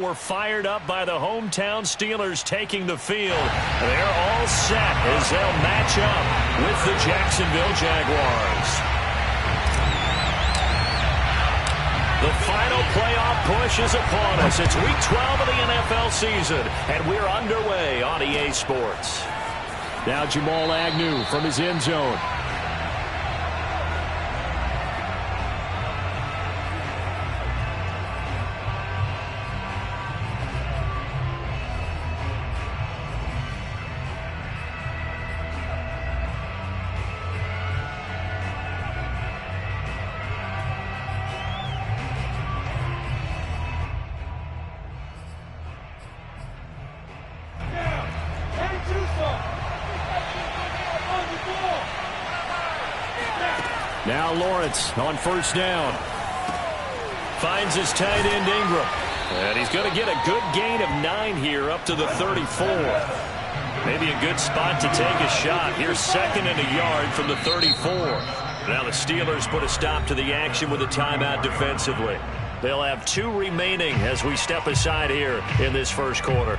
We're fired up by the hometown Steelers taking the field. They're all set as they'll match up with the Jacksonville Jaguars. The final playoff push is upon us. It's Week 12 of the NFL season, and we're underway on EA Sports. Now Jamal Agnew from his end zone. Now Lawrence on first down. Finds his tight end Ingram. And he's going to get a good gain of 9 here up to the 34. Maybe a good spot to take a shot. Here's second and a yard from the 34. Now the Steelers put a stop to the action with a timeout defensively. They'll have 2 remaining as we step aside here in this first quarter.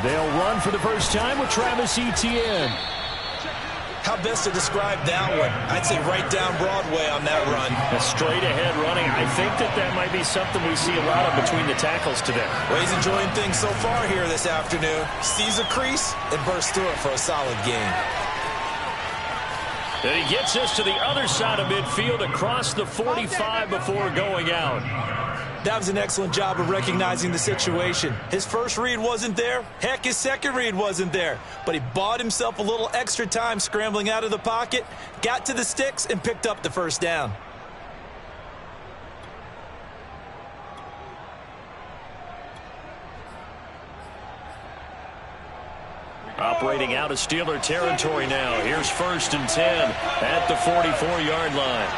They'll run for the first time with Travis Etienne. How best to describe that one? I'd say right down Broadway on that run. A straight-ahead running. I think that might be something we see a lot of between the tackles today. Well, he's enjoying things so far here this afternoon. Sees a crease and bursts through it for a solid gain. And he gets us to the other side of midfield across the 45 before going out. That was an excellent job of recognizing the situation. His first read wasn't there. Heck, his second read wasn't there. But he bought himself a little extra time scrambling out of the pocket, got to the sticks, and picked up the first down. Operating out of Steeler territory now. Here's first and 10 at the 44-yard line.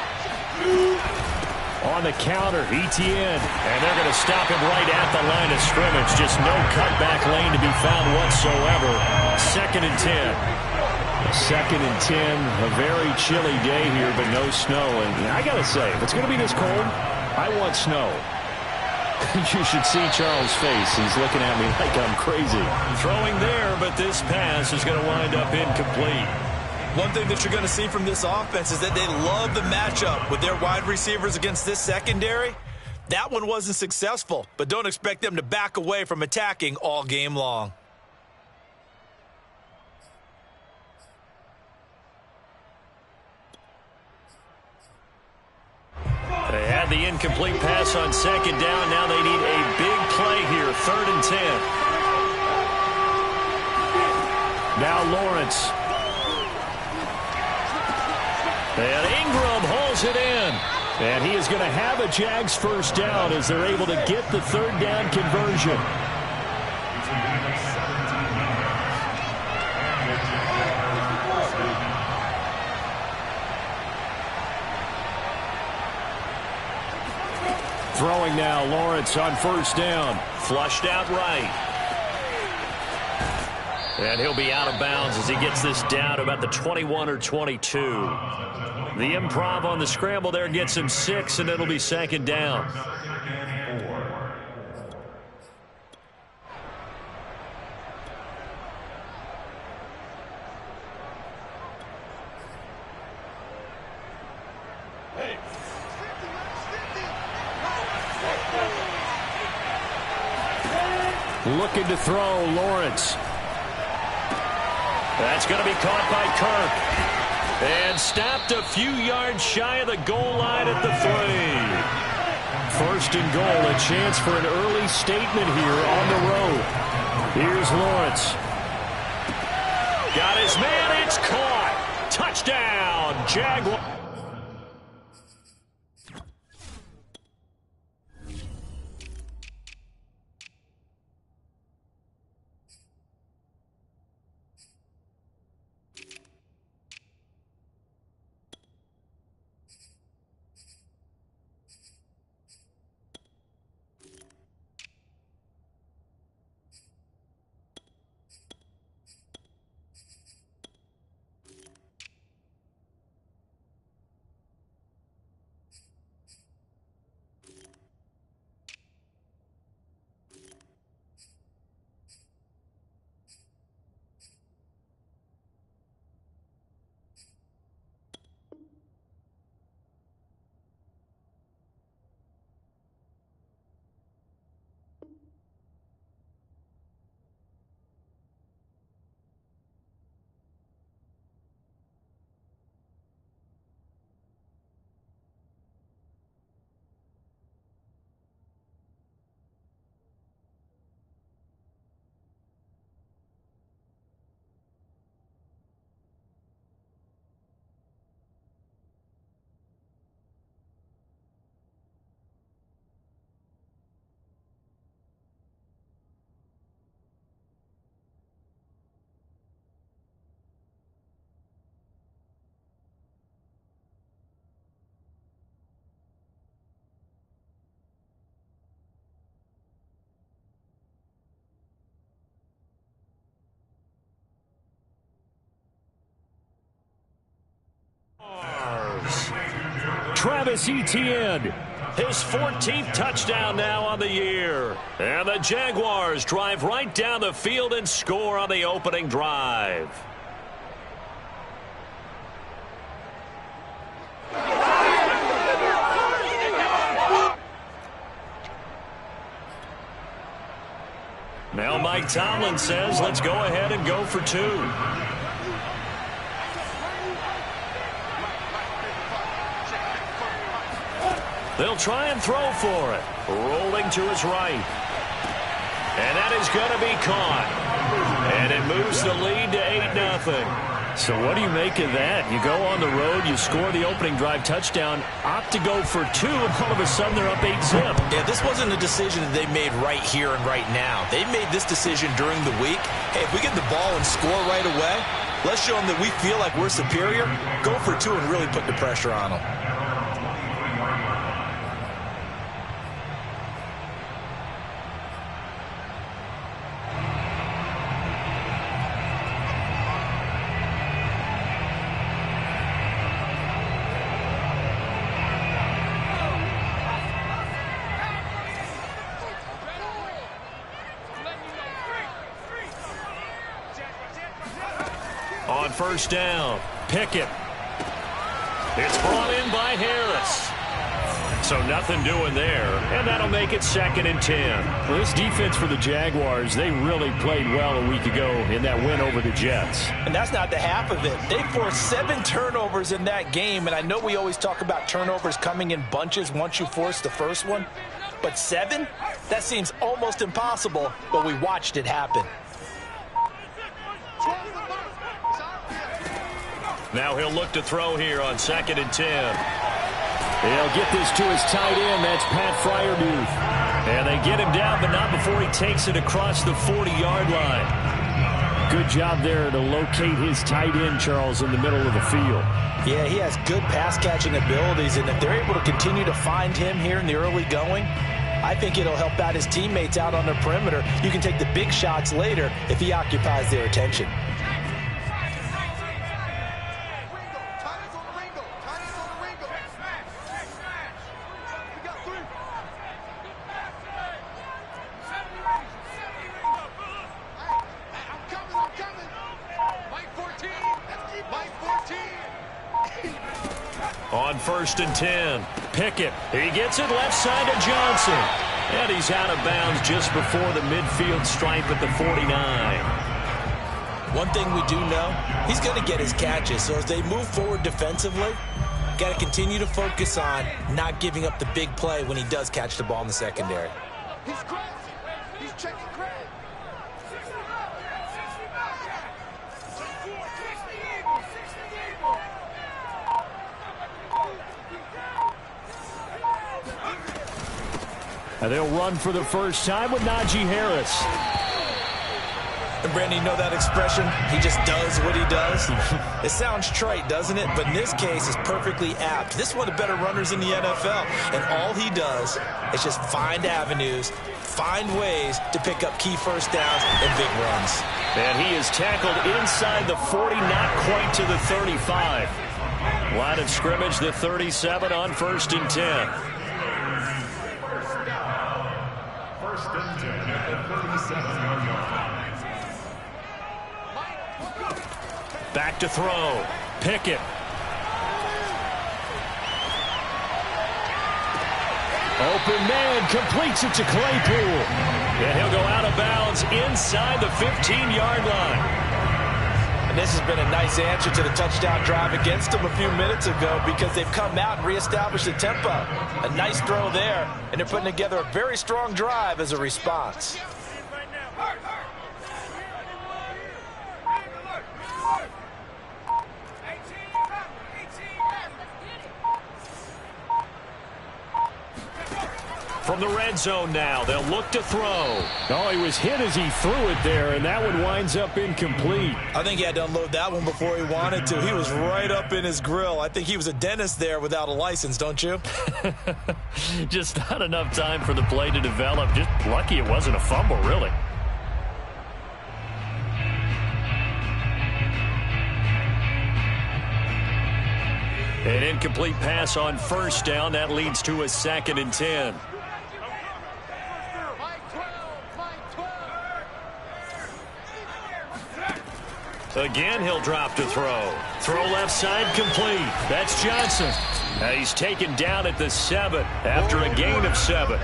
On the counter, Etienne. And they're going to stop him right at the line of scrimmage. Just no cutback lane to be found whatsoever. Second and 10. Second and 10. A very chilly day here, but no snow. And I got to say, if it's going to be this cold, I want snow. You should see Charles' face. He's looking at me like I'm crazy. Throwing there, but this pass is going to wind up incomplete. One thing that you're going to see from this offense is that they love the matchup with their wide receivers against this secondary. That one wasn't successful, but don't expect them to back away from attacking all game long. They had the incomplete pass on second down. Now they need a big play here, third and 10. Now Lawrence. And Ingram holds it in. And he is going to have a Jags first down as they're able to get the third down conversion. Throwing now, Lawrence on first down. Flushed out right. And he'll be out of bounds as he gets this down to about the 21 or 22. The improv on the scramble there gets him 6, and it'll be second down. Looking to throw, Lawrence. That's going to be caught by Kirk. And stopped a few yards shy of the goal line at the 3. First and goal, a chance for an early statement here on the road. Here's Lawrence. Got his man, it's caught. Touchdown, Jaguars. Travis Etienne. His 14th touchdown now on the year. And the Jaguars drive right down the field and score on the opening drive. Now Mike Tomlin says, let's go ahead and go for two. They'll try and throw for it. Rolling to his right. And that is going to be caught. And it moves the lead to 8-0. So what do you make of that? You go on the road, you score the opening drive touchdown, opt to go for two, and all of a sudden they're up 8-0. Yeah, this wasn't a decision that they made right here and right now. They made this decision during the week. Hey, if we get the ball and score right away, let's show them that we feel like we're superior. Go for two and really put the pressure on them. On first down, Pickett. It's brought in by Harris. So nothing doing there, and that'll make it 2nd and 10. Well, this defense for the Jaguars, they really played well a week ago in that win over the Jets. And that's not the half of it. They forced 7 turnovers in that game, and I know we always talk about turnovers coming in bunches once you force the first one. But 7? That seems almost impossible, but we watched it happen. Now he'll look to throw here on 2nd and 10. They'll get this to his tight end. That's Pat Freiermuth. And they get him down, but not before he takes it across the 40-yard line. Good job there to locate his tight end, Charles, in the middle of the field. Yeah, he has good pass-catching abilities, and if they're able to continue to find him here in the early going, I think it'll help out his teammates out on the perimeter. You can take the big shots later if he occupies their attention. On 1st and 10, Pickett. He gets it left side to Johnson. And he's out of bounds just before the midfield stripe at the 49. One thing we do know, he's going to get his catches. So as they move forward defensively, got to continue to focus on not giving up the big play when he does catch the ball in the secondary. He's crazy. He's checking crazy. And they'll run for the first time with Najee Harris. And Brandon, you know that expression? He just does what he does. It sounds trite, doesn't it? But in this case, it's perfectly apt. This is one of the better runners in the NFL. And all he does is just find avenues, find ways to pick up key first downs and big runs. And he is tackled inside the 40, not quite to the 35. Line of scrimmage, the 37 on 1st and 10. Back to throw. Pickett. Open man completes it to Claypool. And he'll go out of bounds inside the 15-yard line. And this has been a nice answer to the touchdown drive against them a few minutes ago because they've come out and reestablished the tempo. A nice throw there, and they're putting together a very strong drive as a response. From the red zone now, they'll look to throw. Oh, he was hit as he threw it there, and that one winds up incomplete. I think he had to unload that one before he wanted to. He was right up in his grill. I think he was a dentist there without a license, don't you? Just not enough time for the play to develop. Just lucky it wasn't a fumble, really. An incomplete pass on first down. That leads to a 2nd and 10. Again, he'll drop to throw. Throw left side complete. That's Johnson. He's taken down at the 7 after a gain of 7.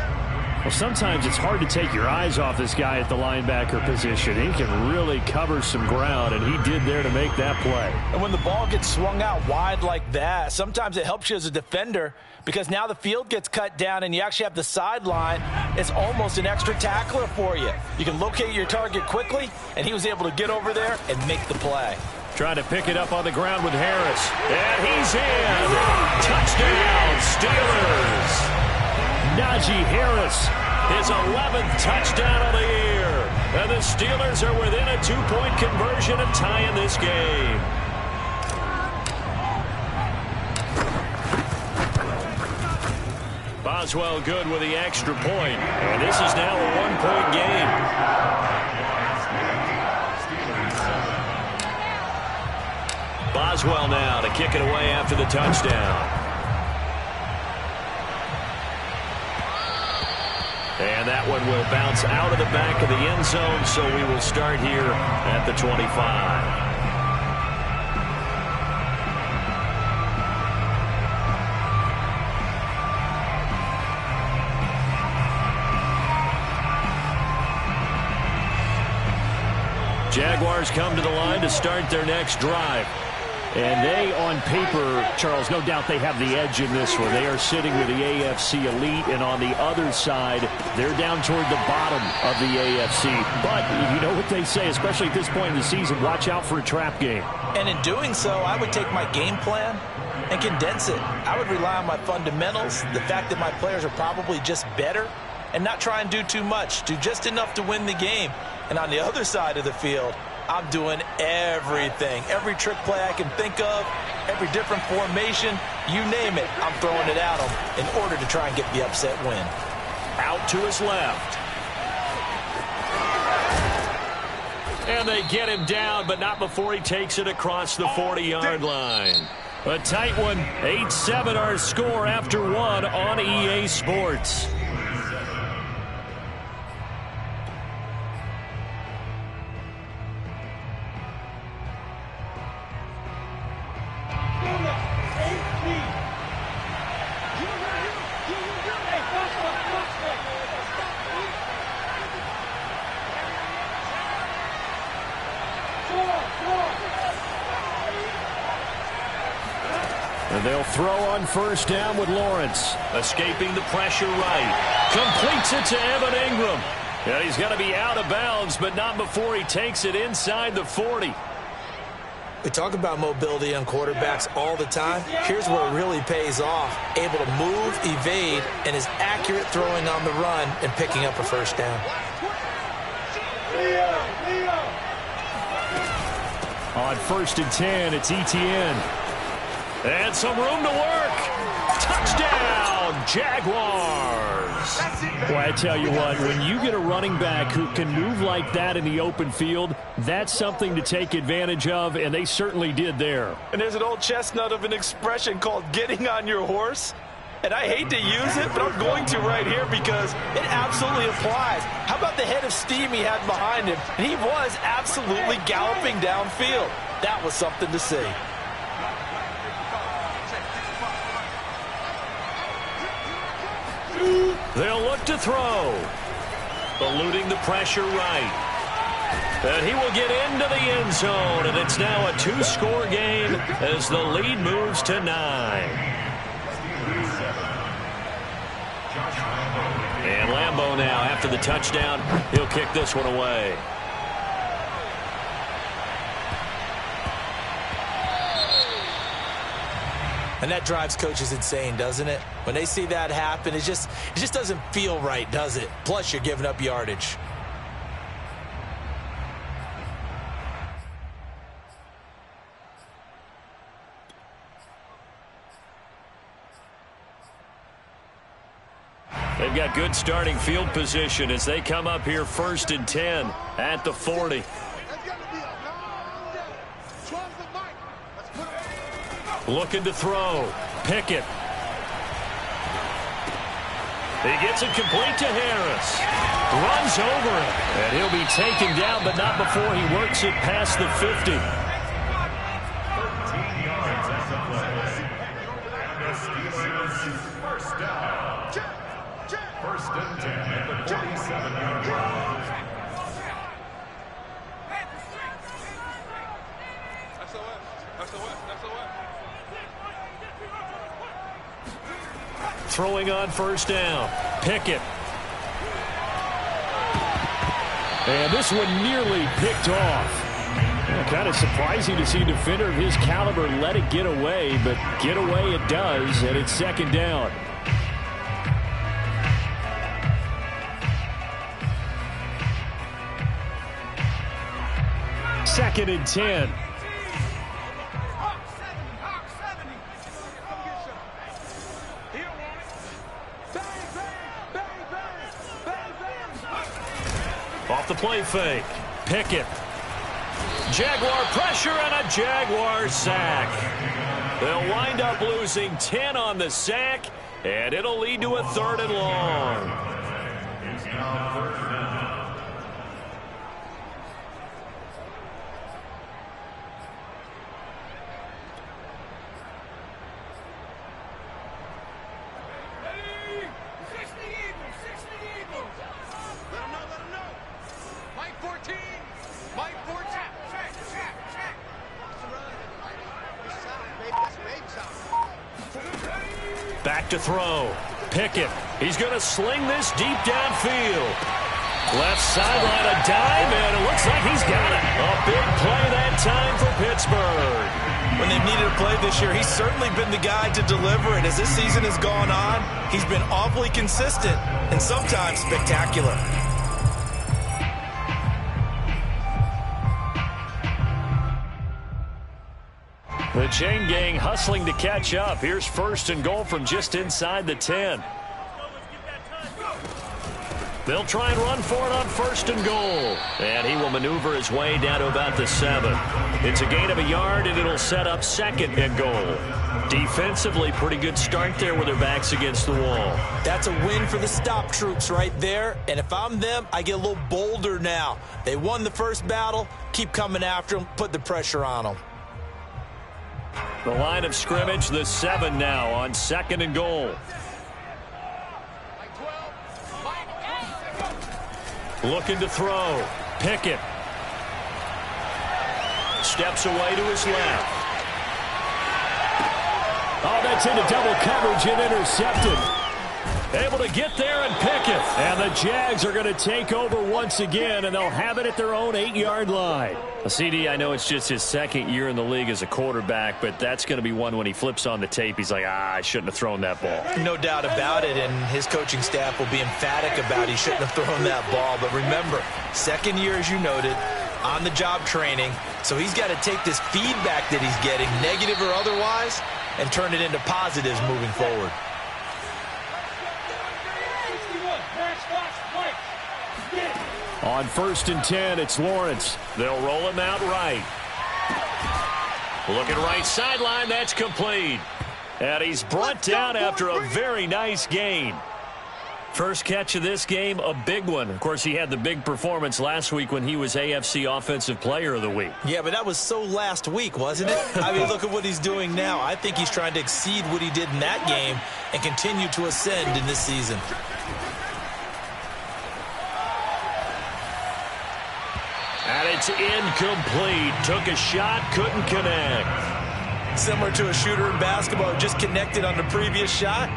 Well, sometimes it's hard to take your eyes off this guy at the linebacker position. He can really cover some ground, and he did there to make that play. And when the ball gets swung out wide like that, sometimes it helps you as a defender because now the field gets cut down and you actually have the sideline. It's almost an extra tackler for you. You can locate your target quickly, and he was able to get over there and make the play. Trying to pick it up on the ground with Harris. And he's in. Touchdown, Steelers. Najee Harris. His 11th touchdown of the year. And the Steelers are within a 2-point conversion of tying this game. Boswell good with the extra point. And this is now a 1-point game. Boswell now to kick it away after the touchdown. And that one will bounce out of the back of the end zone, so we will start here at the 25. Jaguars come to the line to start their next drive. And they, on paper, Charles, no doubt they have the edge in this one. They are sitting with the AFC elite, and on the other side, they're down toward the bottom of the AFC. But you know what they say, especially at this point in the season, watch out for a trap game. And in doing so, I would take my game plan and condense it. I would rely on my fundamentals, the fact that my players are probably just better, and not try and do too much. Do just enough to win the game. And on the other side of the field, I'm doing everything. Every trick play I can think of, every different formation, you name it, I'm throwing it at them in order to try and get the upset win. Out to his left. And they get him down, but not before he takes it across the 40-yard line. A tight one. 8-7 our score after one on EA Sports. And they'll throw on first down with Lawrence. Escaping the pressure right. Completes it to Evan Ingram. Yeah, he's going to be out of bounds, but not before he takes it inside the 40. We talk about mobility on quarterbacks all the time. Here's where it really pays off. Able to move, evade, and is accurate throwing on the run and picking up a first down. On 1st and 10, it's Etienne. And some room to work. Touchdown, Jaguars. Boy, I tell you what, when you get a running back who can move like that in the open field, that's something to take advantage of, and they certainly did there. And there's an old chestnut of an expression called getting on your horse. And I hate to use it, but I'm going to right here because it absolutely applies. How about the head of steam he had behind him? And he was absolutely galloping downfield. That was something to see. They'll look to throw. Eluding the pressure right. And he will get into the end zone, and it's now a 2-score game as the lead moves to 9. And Lambeau now, after the touchdown, he'll kick this one away. And that drives coaches insane, doesn't it? When they see that happen, it just doesn't feel right, does it? Plus, you're giving up yardage. They've got good starting field position as they come up here 1st and 10 at the 40. Looking to throw. Pickett. He gets it complete to Harris. Runs over it. And he'll be taken down, but not before he works it past the 50. 13 yards at the play. The Steelers first down. First and 10 at the 47-yard line. Throwing on first down. Pickett. And this one nearly picked off. Kind of surprising to see a defender of his caliber let it get away, but get away it does, and it's second down. Second and 10. Off the play fake. Pickett. Jaguar pressure and a Jaguar sack. They'll wind up losing 10 on the sack, and it'll lead to a 3rd and long. It's now 3rd down. Back to throw. Pickett. He's going to sling this deep downfield. Left sideline, a dive, and it looks like he's got it. A big play that time for Pittsburgh. When they've needed a play this year, he's certainly been the guy to deliver it. As this season has gone on, he's been awfully consistent and sometimes spectacular. The chain gang hustling to catch up. Here's first and goal from just inside the 10. They'll try and run for it on first and goal. And he will maneuver his way down to about the 7. It's a gain of a yard, and it'll set up second and goal. Defensively, pretty good start there with their backs against the wall. That's a win for the stop troops right there. And if I'm them, I get a little bolder now. They won the first battle. Keep coming after them. Put the pressure on them. The line of scrimmage, the 7 now on second and goal. Looking to throw. Pickett. Steps away to his left. Oh, that's into double coverage and intercepted. Able to get there and pick it. And the Jags are going to take over once again, and they'll have it at their own 8-yard line. CD, I know it's just his second year in the league as a quarterback, but that's going to be one when he flips on the tape. He's like, I shouldn't have thrown that ball. No doubt about it, and his coaching staff will be emphatic about he shouldn't have thrown that ball. But remember, second year, as you noted, on-the-job training, so he's got to take this feedback that he's getting, negative or otherwise, and turn it into positives moving forward. On first and 10, it's Lawrence. They'll roll him out right. Looking right sideline, that's complete. And he's brought down after a very nice gain. First catch of this game, a big one. Of course, he had the big performance last week when he was AFC Offensive Player of the Week. Yeah, but that was so last week, wasn't it? I mean, look at what he's doing now. I think he's trying to exceed what he did in that game and continue to ascend in this season. And it's incomplete. Took a shot, couldn't connect. Similar to a shooter in basketball who just connected on the previous shot.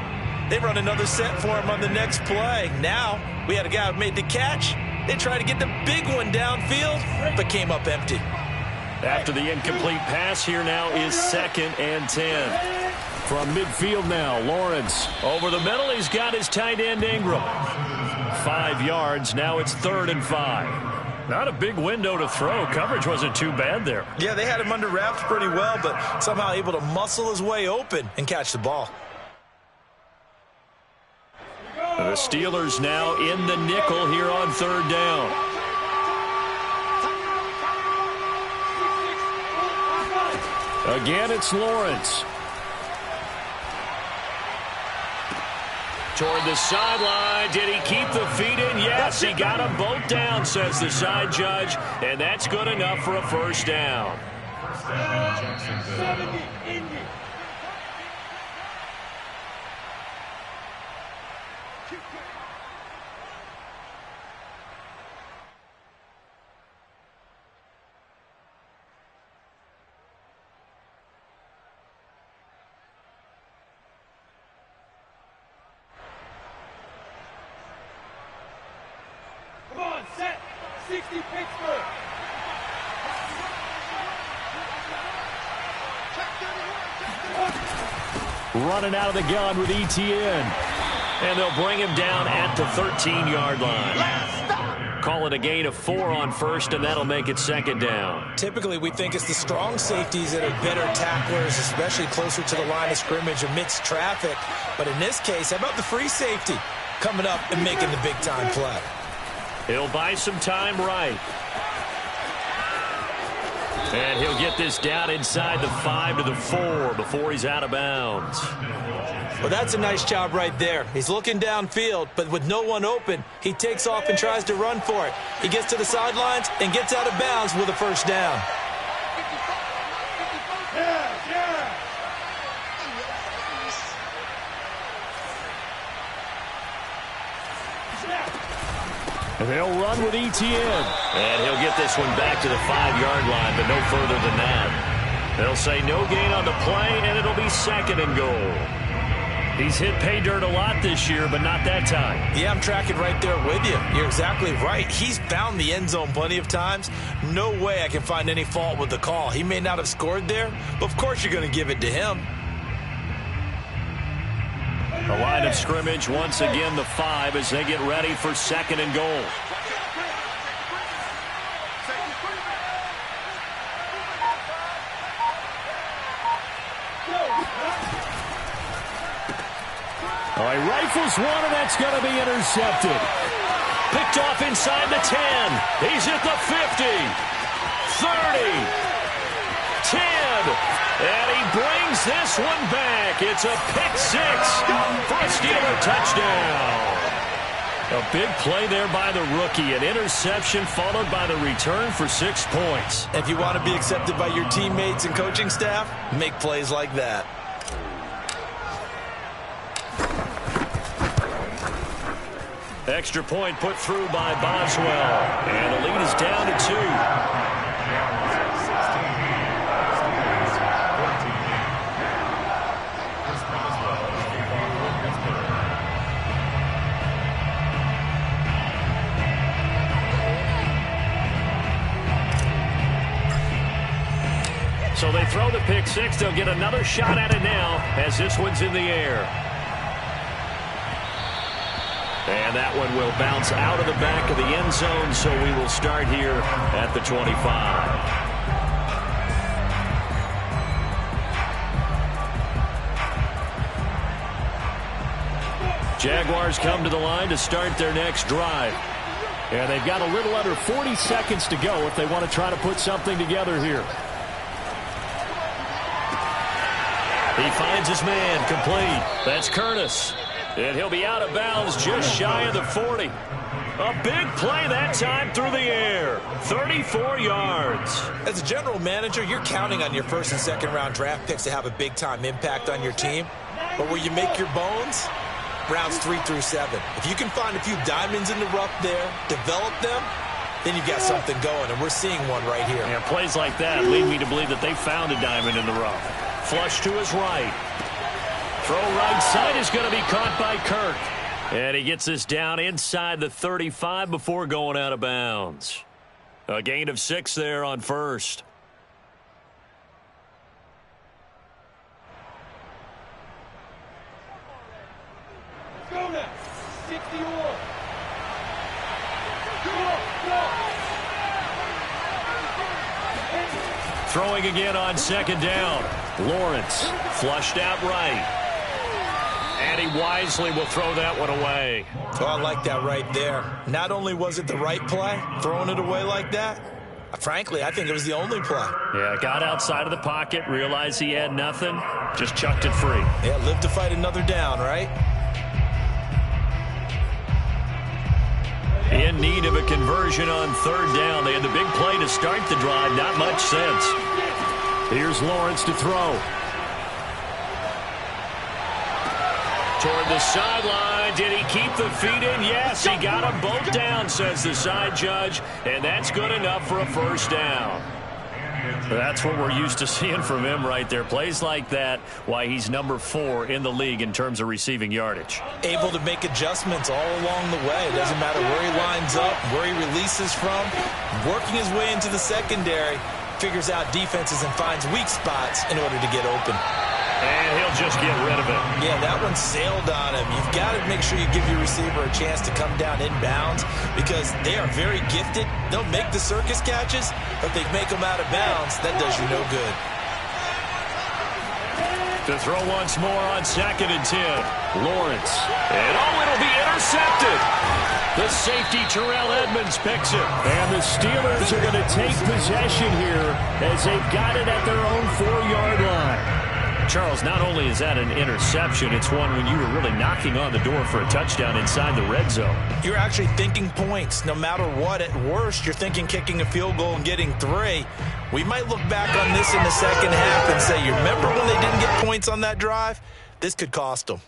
They run another set for him on the next play. Now, we had a guy who made the catch. They tried to get the big one downfield, but came up empty. After the incomplete pass, here now is second and 10. From midfield now, Lawrence. Over the middle, he's got his tight end Ingram. 5 yards, now it's 3rd and 5. Not a big window to throw. Coverage wasn't too bad there. Yeah, they had him under wraps pretty well, but somehow able to muscle his way open and catch the ball. The Steelers now in the nickel here on 3rd down. Again, it's Lawrence. Toward the sideline. Did he keep the feet in? Yes, he got them both down, says the side judge. And that's good enough for a first down. First down, Jacksonville. Come on, set. 60 Pittsburgh. Running out of the gun with ETN. And they'll bring him down at the 13-yard line. Call it a gain of 4 on first, and that'll make it second down. Typically, we think it's the strong safeties that are better tacklers, especially closer to the line of scrimmage amidst traffic. But in this case, how about the free safety coming up and making the big-time play? He'll buy some time right. And he'll get this down inside the 5 to the 4 before he's out of bounds. Well, that's a nice job right there. He's looking downfield, but with no one open, he takes off and tries to run for it. He gets to the sidelines and gets out of bounds with a first down. They'll run with ETN. And he'll get this one back to the 5-yard line, but no further than that. They'll say no gain on the play, and it'll be second and goal. He's hit pay dirt a lot this year, but not that time. Yeah, I'm tracking right there with you. You're exactly right. He's found the end zone plenty of times. No way I can find any fault with the call. He may not have scored there, but of course you're going to give it to him. The line of scrimmage, once again, the 5 as they get ready for second and goal. All right, rifles one, and that's going to be intercepted. Picked off inside the 10. He's at the 50. 30. 10. And he brings this one back. It's a pick 6 for a Steeler touchdown. A big play there by the rookie. An interception followed by the return for 6 points. If you want to be accepted by your teammates and coaching staff, make plays like that. Extra point put through by Boswell. And the lead is down to 2. So they throw the pick 6. They'll get another shot at it now as this one's in the air. And that one will bounce out of the back of the end zone, so we will start here at the 25. Jaguars come to the line to start their next drive. And they've got a little under 40 seconds to go if they want to try to put something together here. He finds his man, complete. That's Curtis. And he'll be out of bounds just shy of the 40. A big play that time through the air. 34 yards. As a general manager, you're counting on your first and second round draft picks to have a big-time impact on your team. But where you make your bones, rounds 3 through 7. If you can find a few diamonds in the rough there, develop them, then you've got something going, and we're seeing one right here. And plays like that lead me to believe that they found a diamond in the rough. Flush to his right. Throw right side is going to be caught by Kirk. And he gets this down inside the 35 before going out of bounds. A gain of 6 there on first. Let's go now. 61. Throwing again on second down. Lawrence flushed out right. And he wisely will throw that one away. Oh, I like that right there. Not only was it the right play, throwing it away like that, frankly, I think it was the only play. Yeah, got outside of the pocket, realized he had nothing, just chucked it free. Yeah, live to fight another down, right? In need of a conversion on third down. They had the big play to start the drive. Not much sense. Here's Lawrence to throw. Toward the sideline. Did he keep the feet in? Yes, he got them both down, says the side judge. And that's good enough for a first down. That's what we're used to seeing from him right there. Plays like that, why he's number 4 in the league in terms of receiving yardage. Able to make adjustments all along the way. It doesn't matter where he lines up, where he releases from. Working his way into the secondary, figures out defenses and finds weak spots in order to get open. And he'll just get rid of it. Yeah, that one sailed on him. You've got to make sure you give your receiver a chance to come down inbounds because they are very gifted. They'll make the circus catches, but they make them out of bounds. That does you no good. To throw once more on 2nd and 10. Lawrence. And it'll be intercepted. The safety, Terrell Edmonds, picks it. And the Steelers are going to take possession here as they've got it at their own 4-yard line. Charles, not only is that an interception, it's one when you were really knocking on the door for a touchdown inside the red zone. You're actually thinking points. No matter what, at worst, you're thinking kicking a field goal and getting 3. We might look back on this in the second half and say, you remember when they didn't get points on that drive? This could cost them.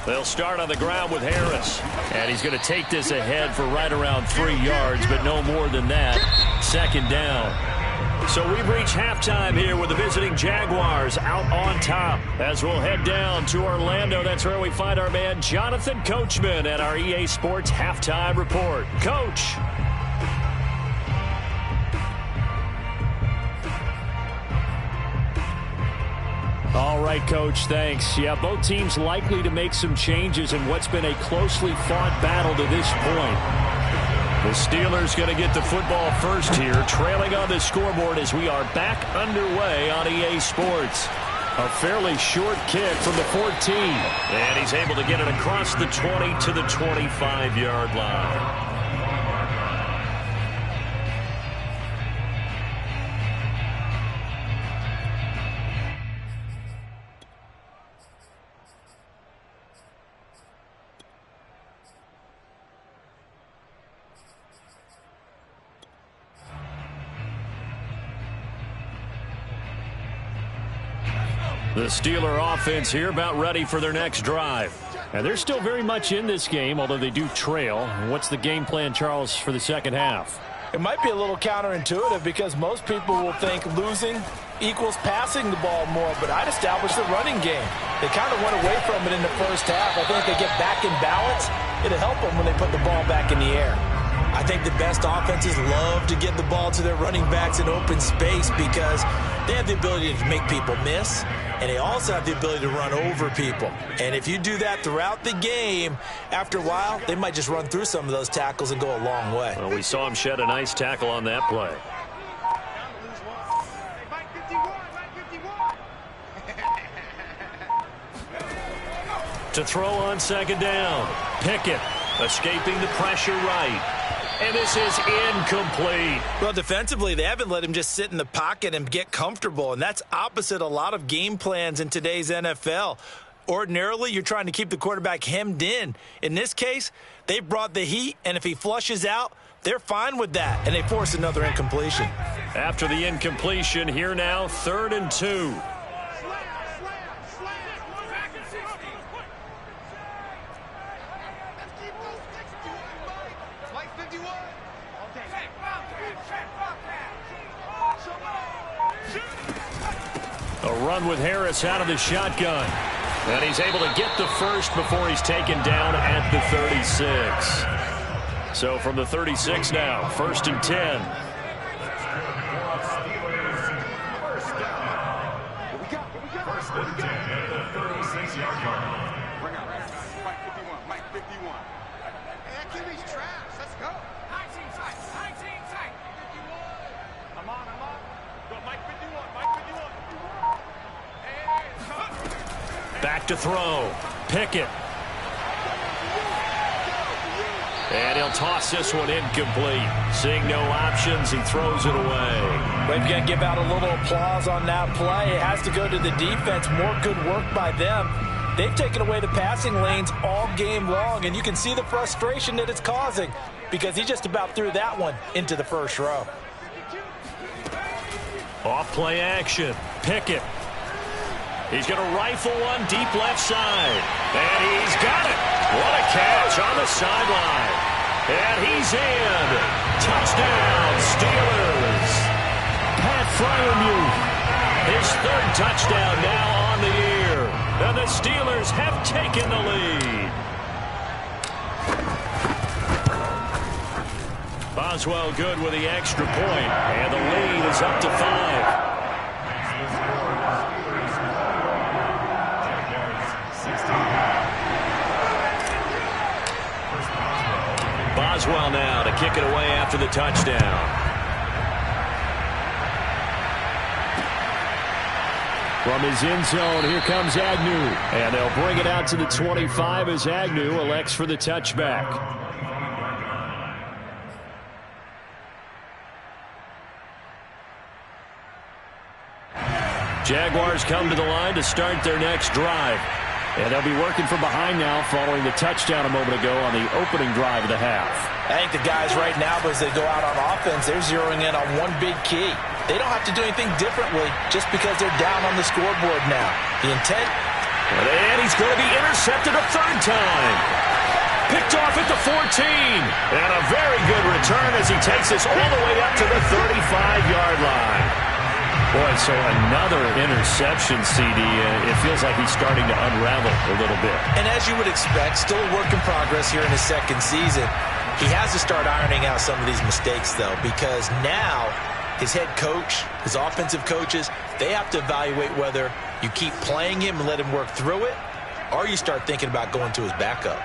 They'll start on the ground with Harris. And he's going to take this ahead for right around 3 yards, but no more than that. 2nd down. So we've reached halftime here with the visiting Jaguars out on top. As we'll head down to Orlando, that's where we find our man Jonathan Coachman at our EA Sports Halftime Report. Coach. All right, Coach, thanks. Yeah, both teams likely to make some changes in what's been a closely fought battle to this point. The Steelers going to get the football first here, trailing on the scoreboard as we are back underway on EA Sports. A fairly short kick from the 14. And he's able to get it across the 20 to the 25-yard line. The Steeler offense here about ready for their next drive. And they're still very much in this game, although they do trail. What's the game plan, Charles, for the second half? It might be a little counterintuitive because most people will think losing equals passing the ball more, but I'd establish the running game. They kind of went away from it in the first half. I think if they get back in balance, it'll help them when they put the ball back in the air. I think the best offenses love to get the ball to their running backs in open space because they have the ability to make people miss, and they also have the ability to run over people. And if you do that throughout the game, after a while, they might just run through some of those tackles and go a long way. Well, we saw him shed a nice tackle on that play. To throw on 2nd down. Pickett escaping the pressure right. And this is incomplete. Well, defensively, they haven't let him just sit in the pocket and get comfortable, and that's opposite a lot of game plans in today's NFL. Ordinarily, you're trying to keep the quarterback hemmed in. In this case, they brought the heat, and if he flushes out, they're fine with that, and they force another incompletion. After the incompletion, here now, 3rd and 2. A run with Harris out of the shotgun. And he's able to get the first before he's taken down at the 36. So from the 36 now, 1st and 10. First and 10 at the 36-yard line. Mike 51, Mike 51. Hey, QB's trash. Let's go. 19 tight, 19 tight. 51. I'm on. Go, Mike 51, Mike 51. Back to throw. Pickett. And he'll toss this one incomplete. Seeing no options, he throws it away. We're going to give out a little applause on that play. It has to go to the defense. More good work by them. They've taken away the passing lanes all game long, and you can see the frustration that it's causing because he just about threw that one into the first row. Off play action. Pickett. He's going to rifle one deep left side. And he's got it. What a catch on the sideline. And he's in. Touchdown, Steelers. Pat Freiermuth. His third touchdown now on the year. And the Steelers have taken the lead. Boswell good with the extra point. And the lead is up to 5. Boswell now to kick it away after the touchdown. From his end zone, here comes Agnew. And they'll bring it out to the 25 as Agnew elects for the touchback. Jaguars come to the line to start their next drive. And they'll be working from behind now following the touchdown a moment ago on the opening drive of the half. I think the guys right now, as they go out on offense, they're zeroing in on one big key. They don't have to do anything differently just because they're down on the scoreboard now. The intent? And he's going to be intercepted a third time. Picked off at the 14. And a very good return as he takes this all the way up to the 35-yard line. Boy, so another interception, CD. It feels like he's starting to unravel a little bit. And as you would expect, still a work in progress here in his second season. He has to start ironing out some of these mistakes, though, because now his head coach, his offensive coaches, they have to evaluate whether you keep playing him and let him work through it, or you start thinking about going to his backup.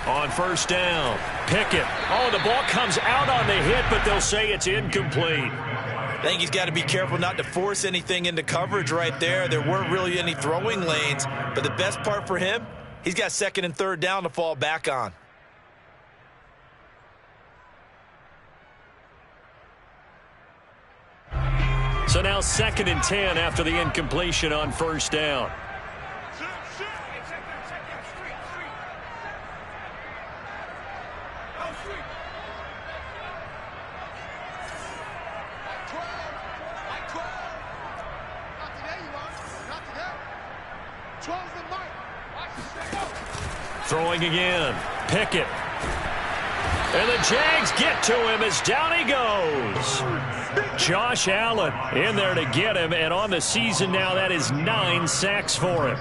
On first down, Pickett. Oh, the ball comes out on the hit, but they'll say it's incomplete. I think he's got to be careful not to force anything into coverage right there. There weren't really any throwing lanes, but the best part for him, he's got second and third down to fall back on. So now 2nd and 10 after the incompletion on first down. Throwing again. Pickett. And the Jags get to him as down he goes. Josh Allen in there to get him. And on the season now, that is 9 sacks for him.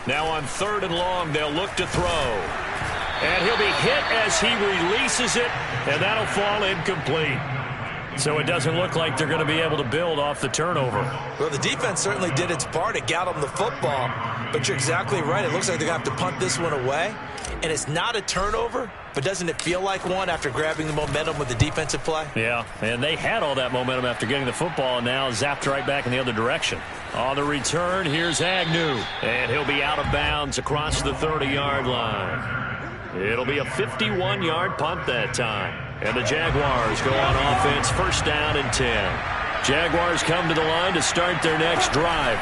Now on 3rd and long, they'll look to throw. And he'll be hit as he releases it, and that'll fall incomplete. So it doesn't look like they're going to be able to build off the turnover. Well, the defense certainly did its part. It got them the football. But you're exactly right. It looks like they're going to have to punt this one away. And it's not a turnover, but doesn't it feel like one after grabbing the momentum with the defensive play? Yeah, and they had all that momentum after getting the football, and now zapped right back in the other direction. On the return, here's Agnew. And he'll be out of bounds across the 30-yard line. It'll be a 51-yard punt that time. And the Jaguars go on offense, first down and 10. Jaguars come to the line to start their next drive.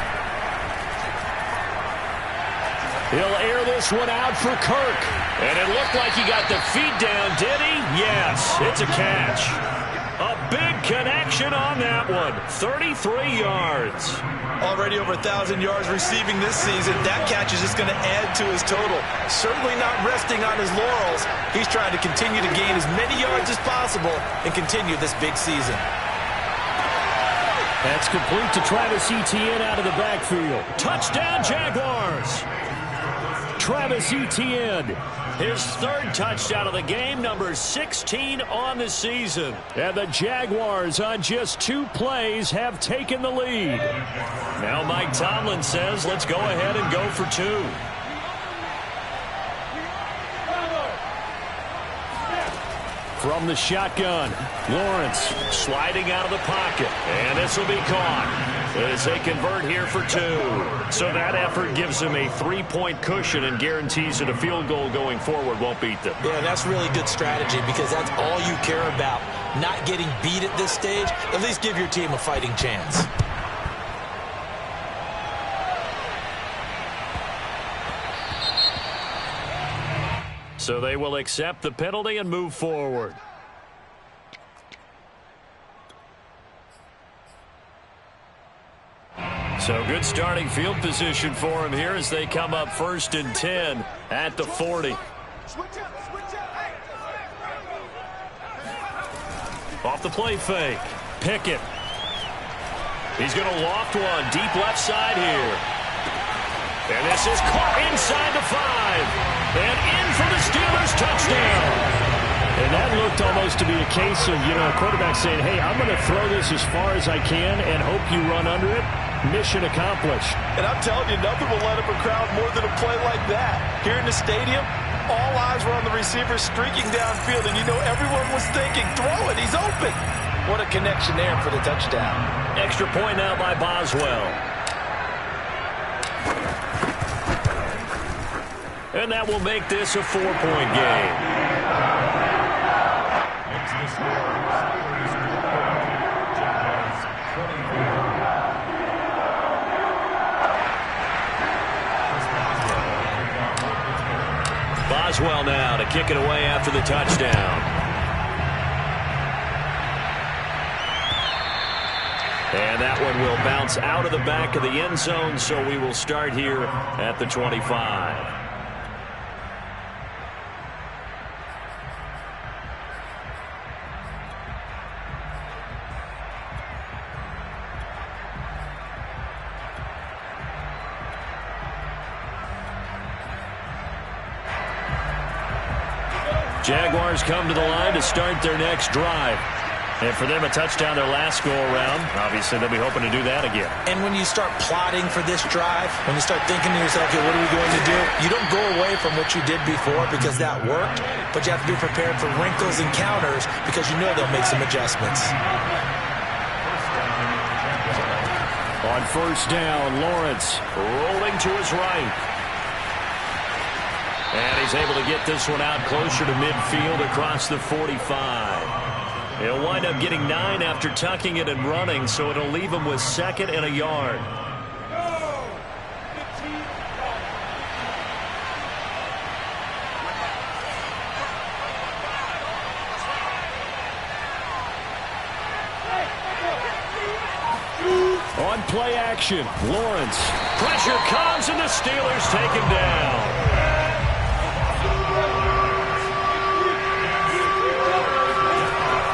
He'll air this one out for Kirk. And it looked like he got the feet down, did he? Yes, it's a catch. A big connection on that one. 33 yards. Already over 1,000 yards receiving this season. That catch is just going to add to his total. Certainly not resting on his laurels. He's trying to continue to gain as many yards as possible and continue this big season. That's complete to Travis Etienne out of the backfield. Touchdown, Jaguars! Travis Etienne. His third touchdown of the game, number 16 on the season. And the Jaguars, on just 2 plays, have taken the lead. Now Mike Tomlin says, let's go ahead and go for 2. From the shotgun, Lawrence Sliding out of the pocket. And this will be caught as they convert here for 2. So that effort gives them a 3-point cushion and guarantees that a field goal going forward won't beat them. Yeah, that's really good strategy because that's all you care about. Not getting beat at this stage. At least give your team a fighting chance. So they will accept the penalty and move forward. So good starting field position for him here as they come up 1st and 10 at the 40. Off the play fake. Pickett. He's going to loft one deep left side here. And this is caught inside the 5. And in for the Steelers touchdown. And that looked almost to be a case of, a quarterback saying, hey, I'm going to throw this as far as I can and hope you run under it. Mission accomplished. And I'm telling you, nothing will let up a crowd more than a play like that. Here in the stadium, all eyes were on the receiver streaking downfield, and everyone was thinking, throw it, he's open. What a connection there for the touchdown. Extra point now by Boswell. And that will make this a 4-point game. Boswell now to kick it away after the touchdown. And that one will bounce out of the back of the end zone, so we will start here at the 25. Jaguars come to the line to start their next drive. And for them, a touchdown their last go-around. Obviously, they'll be hoping to do that again. And when you start plotting for this drive, when you start thinking to yourself, okay, what are we going to do? You don't go away from what you did before because that worked, but you have to be prepared for wrinkles and counters because they'll make some adjustments. On 1st down, Lawrence rolling to his right. And he's able to get this one out closer to midfield across the 45. He'll wind up getting 9 after tucking it and running, so it'll leave him with 2nd and a yard. on play action, Lawrence. Pressure comes and the Steelers take him down.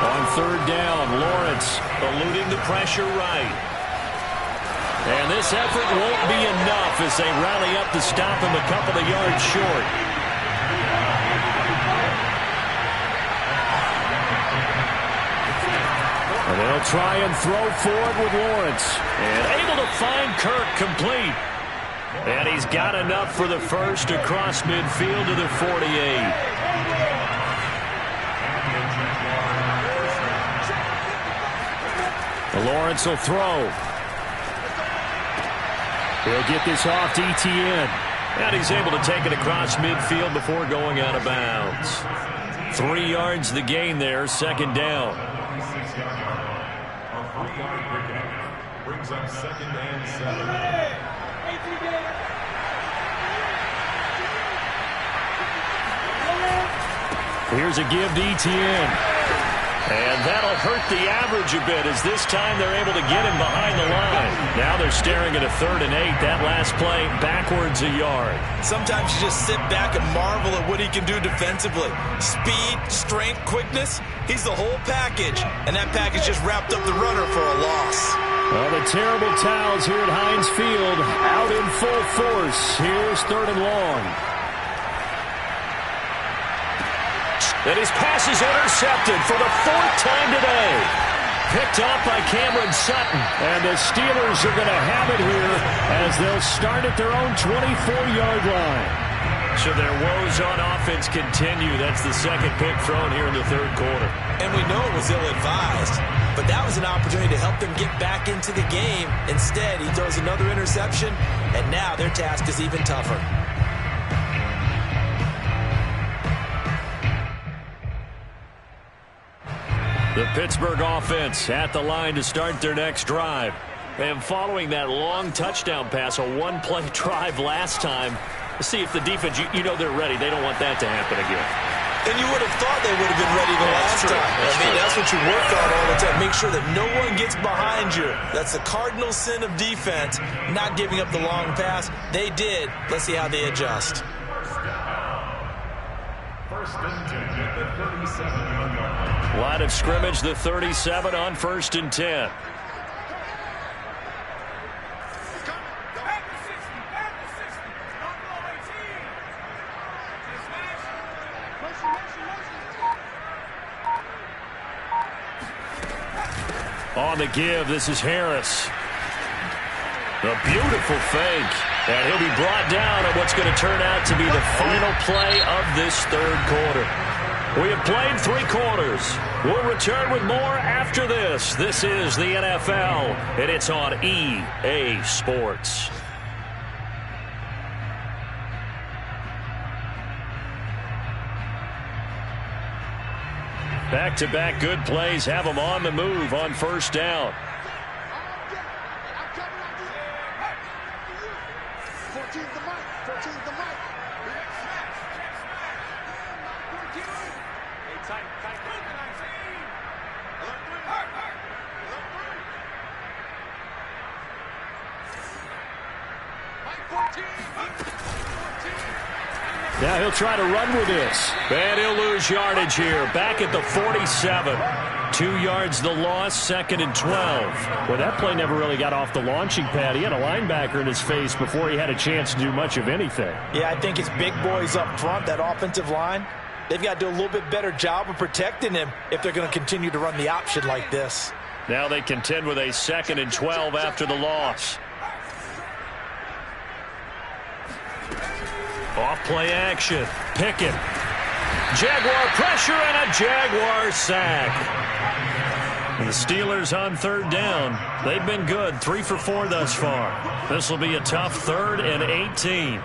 On 3rd down, Lawrence Eluding the pressure right. And this effort won't be enough as they rally up to stop him a couple of yards short. And they'll try and throw forward with Lawrence. And able to find Kirk complete. And he's got enough for the first across midfield to the 48. Lawrence will throw. He'll get this off to Etienne. And he's able to take it across midfield before going out of bounds. 3 yards the gain there, 2nd down. A 3-yard pickup brings up 2nd and 7. Here's a give to Etienne. And that'll hurt the average a bit as this time they're able to get him behind the line. Now they're staring at a 3rd and 8. That last play backwards a yard. Sometimes you just sit back and marvel at what he can do defensively. Speed, strength, quickness. He's the whole package. And that package just wrapped up the runner for a loss. Well, the terrible towels here at Heinz Field out in full force. Here's 3rd and long. And his pass is intercepted for the 4th time today. Picked off by Cameron Sutton. And the Steelers are going to have it here as they'll start at their own 24-yard line. So their woes on offense continue. That's the 2nd pick thrown here in the 3rd quarter. And we know it was ill-advised, but that was an opportunity to help them get back into the game. Instead, he throws another interception, and now their task is even tougher. The Pittsburgh offense at the line to start their next drive. And following that long touchdown pass, a one-play drive last time, see if the defense, you know they're ready. They don't want that to happen again. And you would have thought they would have been ready the last time. That's what you work on all the time. Make sure that no one gets behind you. That's the cardinal sin of defense, not giving up the long pass. They did. Let's see how they adjust. First and 10 at the 37-yard line. Line of scrimmage, the 37 on 1st and 10. On the give, this is Harris. A beautiful fake. And he'll be brought down on what's going to turn out to be the final play of this 3rd quarter. We have played 3 quarters. We'll return with more after this. This is the NFL, and it's on EA Sports. Back-to-back good plays have them on the move on 1st down. 14's the mic. 14's the mic. Now he'll try to run with this. And he'll lose yardage here. Back at the 47. 2 yards the loss, 2nd and 12. Well, that play never really got off the launching pad. He had a linebacker in his face before he had a chance to do much of anything. Yeah, I think his big boys up front, that offensive line, they've got to do a little bit better job of protecting him if they're going to continue to run the option like this. Now they contend with a 2nd and 12 after the loss. Off-play action. Pickett. Jaguar pressure and a Jaguar sack. And the Steelers on 3rd down. They've been good. 3 for 4 thus far. This will be a tough 3rd and 18.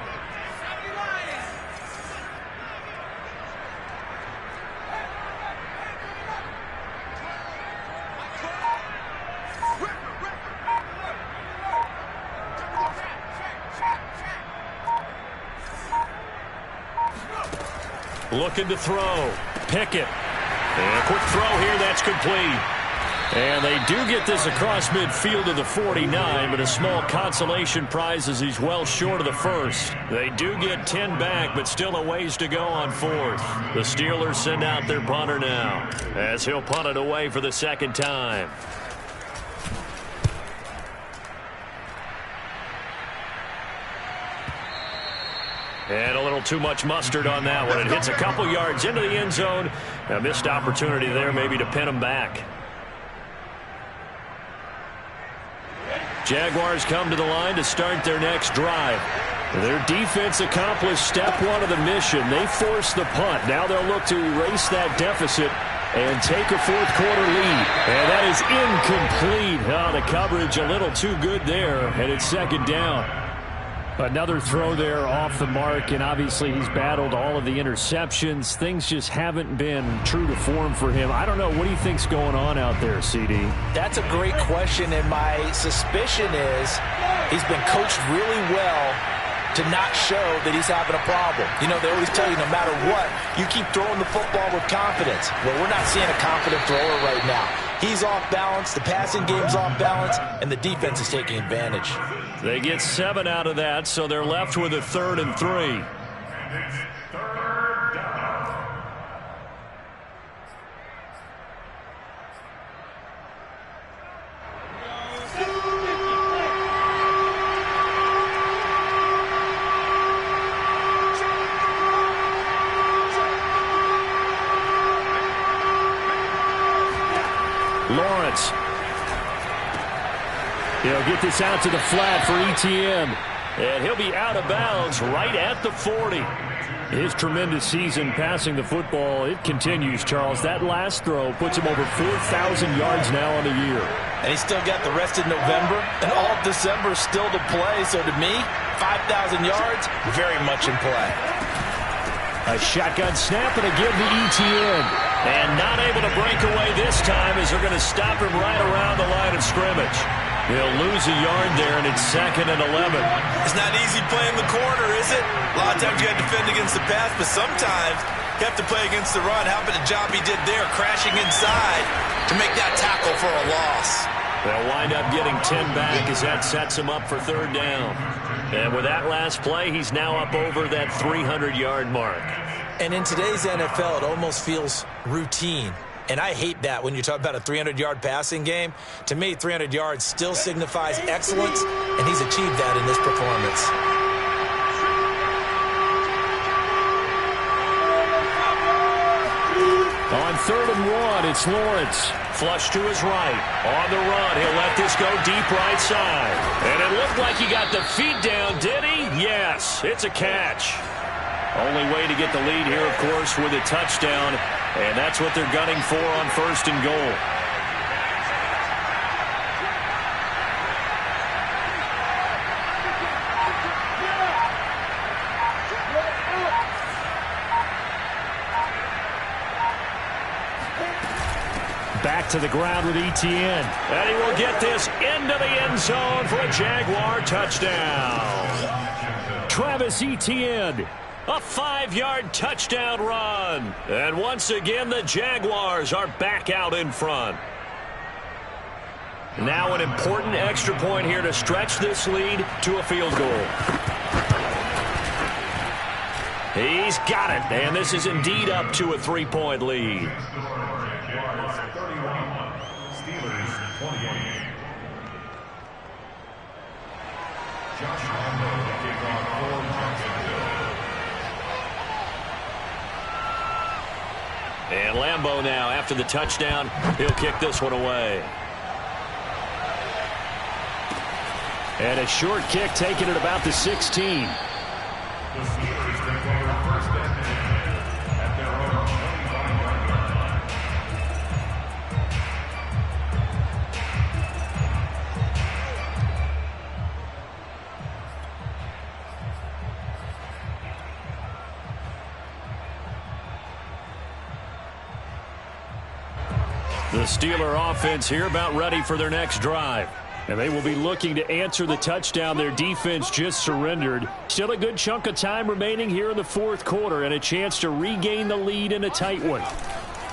Looking to throw. Pickett. And a quick throw here. That's complete. And they do get this across midfield to the 49, but a small consolation prize as he's well short of the 1st. They do get 10 back, but still a ways to go on 4th. The Steelers send out their punter now, as he'll punt it away for the 2nd time. And a little too much mustard on that one. It hits a couple yards into the end zone. A missed opportunity there maybe to pin him back. Jaguars come to the line to start their next drive. Their defense accomplished step 1 of the mission. They forced the punt. Now they'll look to erase that deficit and take a 4th quarter lead. And that is incomplete. Oh, the coverage a little too good there, and it's 2nd down. Another throw there off the mark, and obviously he's battled all of the interceptions. Things just haven't been true to form for him. I don't know. What do you think's going on out there, CD? That's a great question, and my suspicion is he's been coached really well to not show that he's having a problem. You know, they always tell you no matter what, you keep throwing the football with confidence. Well, we're not seeing a confident thrower right now. He's off balance, the passing game's off balance, and the defense is taking advantage. They get 7 out of that, so they're left with a 3rd and 3. Lawrence. He'll get this out to the flat for Etienne. And he'll be out of bounds right at the 40. His tremendous season passing the football, it continues, Charles. That last throw puts him over 4,000 yards now on the year. And he's still got the rest of November and all of December still to play. So to me, 5,000 yards, very much in play. A shotgun snap and a give to Etienne. And not able to break away this time as they're going to stop him right around the line of scrimmage. He'll lose a yard there, and it's 2nd and 11. It's not easy playing the corner, is it? A lot of times you got to defend against the pass, but sometimes you have to play against the run. How about the job he did there, crashing inside to make that tackle for a loss? They'll wind up getting 10 back as that sets him up for 3rd down. And with that last play, he's now up over that 300-yard mark. And in today's NFL, it almost feels routine. And I hate that when you talk about a 300-yard passing game. To me, 300 yards still signifies excellence, and he's achieved that in this performance. On 3rd and 1, it's Lawrence. Flush to his right. On the run, he'll let this go deep right side. And it looked like he got the feet down, did he? Yes, it's a catch. Only way to get the lead here, of course, with a touchdown. And that's what they're gunning for on 1st and goal. Back to the ground with Etienne. And he will get this into the end zone for a Jaguar touchdown. Travis Etienne. A 5-yard touchdown run. And once again, the Jaguars are back out in front. Now an important extra point here to stretch this lead to a field goal. He's got it, and this is indeed up to a 3-point lead. Steelers 28. Josh Lambo to kick off for Jacksonville. And Lambo now, after the touchdown, he'll kick this one away. And a short kick taken at about the 16. The Steelers take over 1st and 10 at their own 25-yard line. The Steeler offense here about ready for their next drive. And they will be looking to answer the touchdown their defense just surrendered. Still a good chunk of time remaining here in the 4th quarter and a chance to regain the lead in a tight one.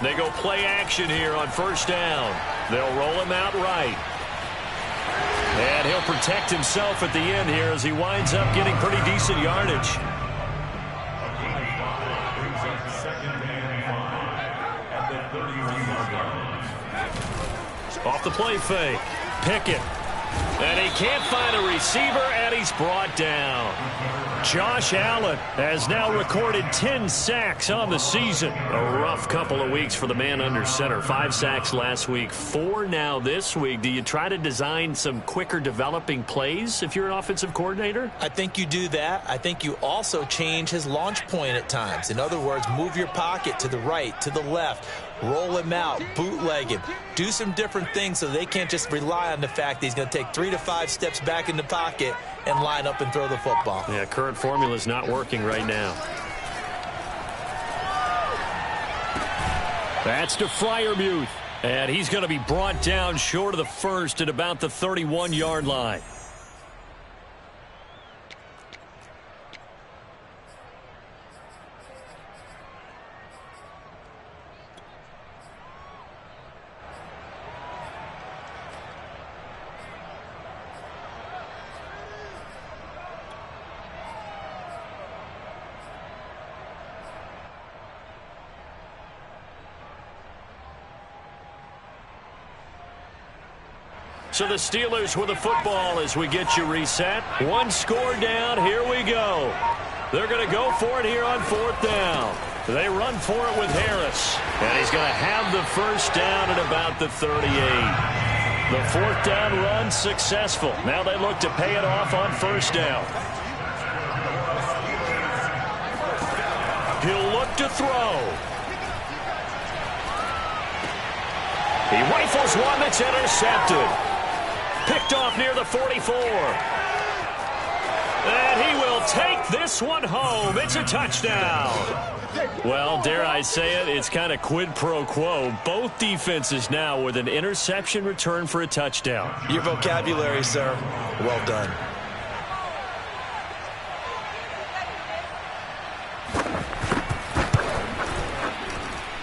They go play action here on 1st down. They'll roll him out right. And he'll protect himself at the end here as he winds up getting pretty decent yardage. Brings up 2nd and 5 at the 31-yard line. Off the play fake. Pickett. And he can't find a receiver, and he's brought down. Josh Allen has now recorded 10 sacks on the season. A rough couple of weeks for the man under center. 5 sacks last week, 4 now this week. Do you try to design some quicker developing plays if you're an offensive coordinator? I think you do that. I think you also change his launch point at times. In other words, move your pocket to the right, to the left, roll him out, bootleg him. Do some different things so they can't just rely on the fact that he's going to take 3 to 5 steps back in the pocket and line up and throw the football. Yeah, current formula is not working right now. That's to Freiermuth. And he's going to be brought down short of the first at about the 31-yard line. So the Steelers with the football as we get you reset. 1 score down. Here we go. They're going to go for it here on 4th down. They run for it with Harris. And he's going to have the first down at about the 38. The fourth down run successful. Now they look to pay it off on first down. He'll look to throw. He rifles one that's intercepted. Picked off near the 44. And he will take this one home. It's a touchdown. Well, dare I say it, it's kind of quid pro quo. Both defenses now with an interception return for a touchdown. Your vocabulary, sir. Well done.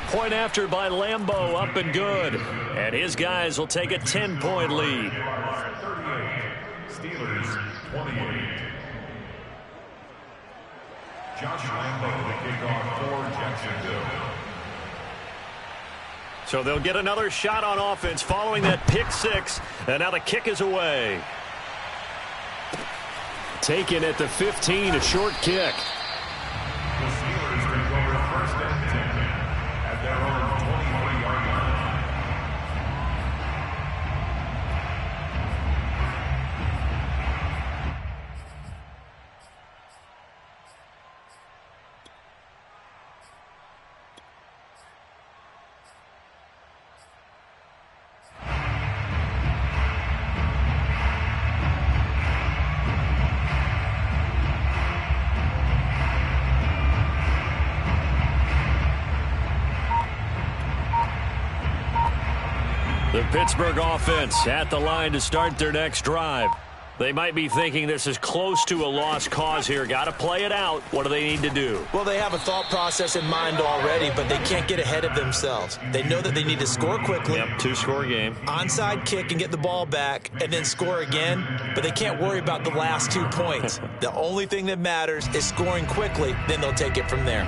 Point after by Lambeau, up and good. And his guys will take a 10-point lead. 38, Steelers 28. Josh Lambeau, the kickoff for Jacksonville. So they'll get another shot on offense following that pick six. And now the kick is away. Taken at the 15, a short kick. The Steelers take over first and 10 at their own 23-yard line. The Pittsburgh offense at the line to start their next drive. They might be thinking this is close to a lost cause here. Got to play it out. What do they need to do? Well, they have a thought process in mind already, but they can't get ahead of themselves. They know that they need to score quickly. Yep, two-score game. Onside kick and get the ball back and then score again, but they can't worry about the last 2 points. The only thing that matters is scoring quickly, then they'll take it from there.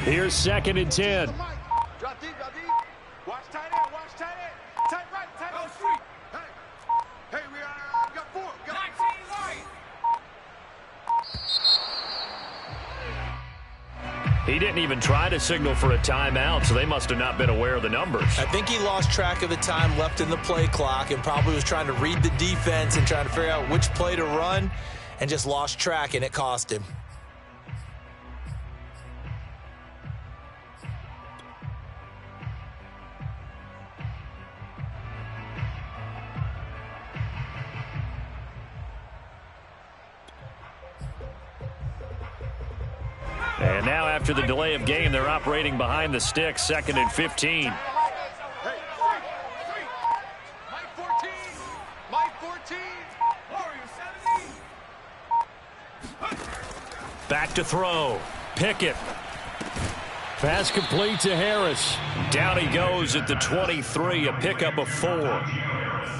Here's second and 10. Drop deep, drop deep. Watch tight end, watch tight end. Tight right, tight left. Street. Hey, we got 4. Got 19 right. He didn't even try to signal for a timeout, so they must have not been aware of the numbers. I think he lost track of the time left in the play clock and probably was trying to read the defense and trying to figure out which play to run and just lost track, and it cost him. And now after the delay of game, they're operating behind the sticks, second and 15. Hey, Mike 14. Mike 14. Warrior 17. Back to throw. Pickett. Pass complete to Harris. Down he goes at the 23, a pickup of 4.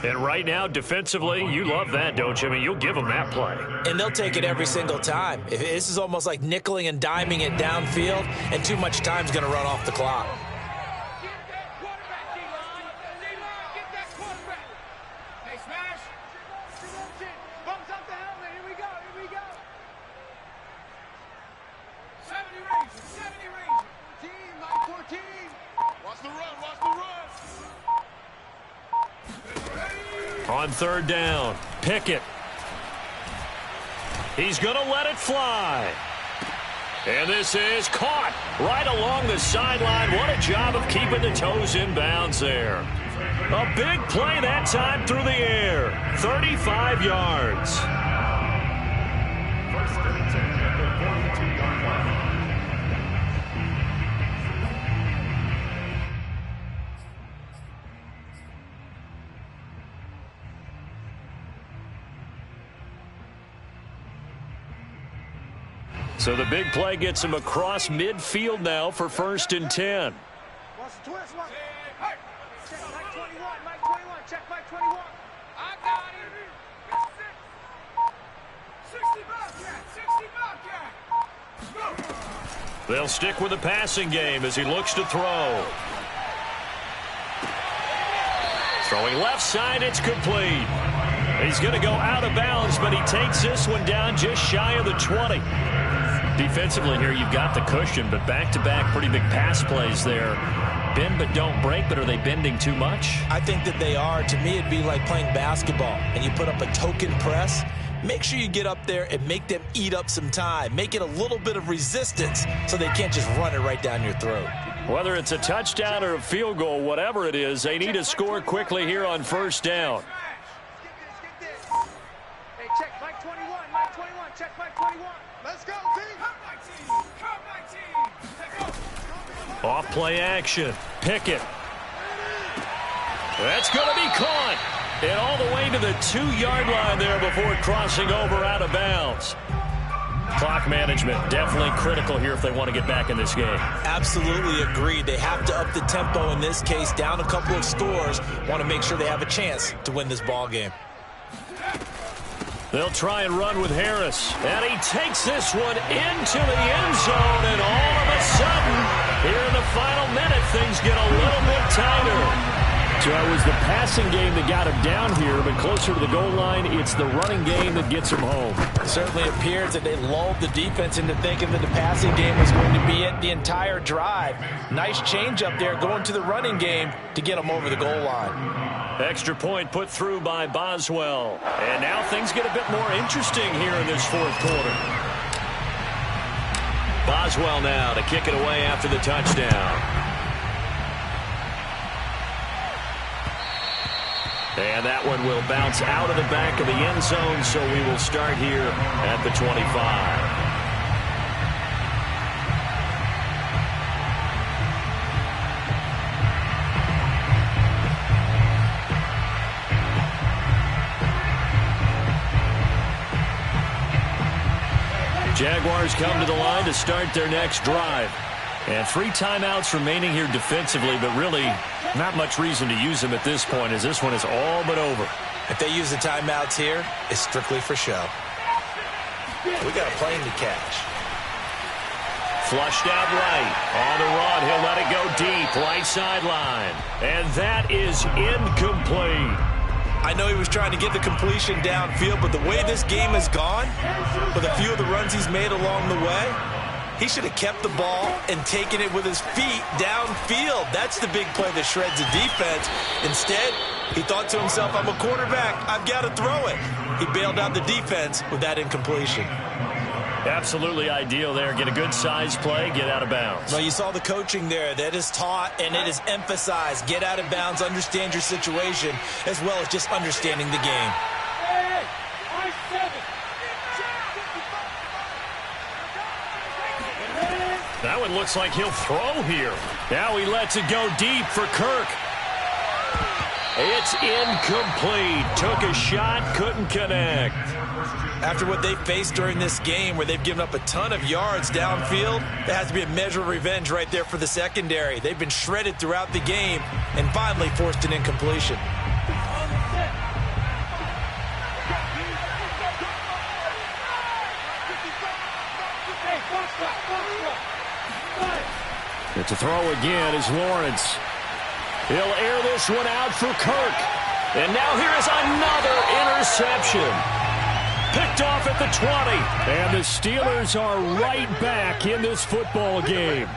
And right now, defensively, you love that, don't you? I mean, you'll give them that play. And they'll take it every single time. This is almost like nickeling and diming it downfield, and too much time's going to run off the clock. Get that quarterback, D-line. D-line, get that quarterback. Hey, smash. Bumps up the helmet. Here we go, here we go. 70 Rangers, 70 Rangers. 14, Mike 14. Watch the run, watch the run. On third down, Pickett. He's going to let it fly. And this is caught right along the sideline. What a job of keeping the toes in bounds there. A big play that time through the air. 35 yards. First and 10 at the 42-yard line. So the big play gets him across midfield now for first and 10. Watch the twist, watch. Hey, check Mike 21, Mike 21, check Mike 21. I got him. 60 Bobcats. They'll stick with the passing game as he looks to throw. Throwing left side, it's complete. He's going to go out of bounds, but he takes this one down just shy of the 20. Defensively here, you've got the cushion, but back-to-back pretty big pass plays there. Bend but don't break, but are they bending too much? I think that they are. To me, it'd be like playing basketball, and you put up a token press. Make sure you get up there and make them eat up some time. Make it a little bit of resistance so they can't just run it right down your throat. Whether it's a touchdown or a field goal, whatever it is, they need to score quickly here on first down. Hey, check Mike 21, Mike 21, check Mike 21. Let's go, team. Come, my team. Off play action. Pickett. That's going to be caught. And all the way to the 2-yard line there before crossing over out of bounds. Clock management definitely critical here if they want to get back in this game. Absolutely agreed. They have to up the tempo in this case, down a couple of scores. Want to make sure they have a chance to win this ball game. They'll try and run with Harris. And he takes this one into the end zone. And all of a sudden, here in the final minute, things get a little bit tighter. So it was the passing game that got him down here, but closer to the goal line, it's the running game that gets him home. It certainly appears that they lulled the defense into thinking that the passing game was going to be it the entire drive. Nice change up there going to the running game to get them over the goal line. Extra point put through by Boswell. And now things get a bit more interesting here in this fourth quarter. Boswell now to kick it away after the touchdown. And that one will bounce out of the back of the end zone, so we will start here at the 25. Jaguars come to the line to start their next drive. And 3 timeouts remaining here defensively, but really not much reason to use them at this point as this one is all but over. If they use the timeouts here, it's strictly for show. We got a plane to catch. Flushed out right. On the run, he'll let it go deep. Right sideline. And that is incomplete. I know he was trying to get the completion downfield, but the way this game has gone, with a few of the runs he's made along the way, he should have kept the ball and taken it with his feet downfield. That's the big play that shreds the defense. Instead, he thought to himself, I'm a quarterback. I've got to throw it. He bailed out the defense with that incompletion. Absolutely ideal there. Get a good size play, get out of bounds. Well, you saw the coaching there. That is taught and it is emphasized. Get out of bounds, understand your situation, as well as just understanding the game. That one looks like he'll throw here. Now he lets it go deep for Kirk. It's incomplete. Took a shot, couldn't connect. After what they faced during this game where they've given up a ton of yards downfield, there has to be a measure of revenge right there for the secondary. They've been shredded throughout the game and finally forced an incompletion. And to throw again is Lawrence. He'll air this one out for Kirk. And now here is another interception. Picked off at the 20. And the Steelers are right back in this football game.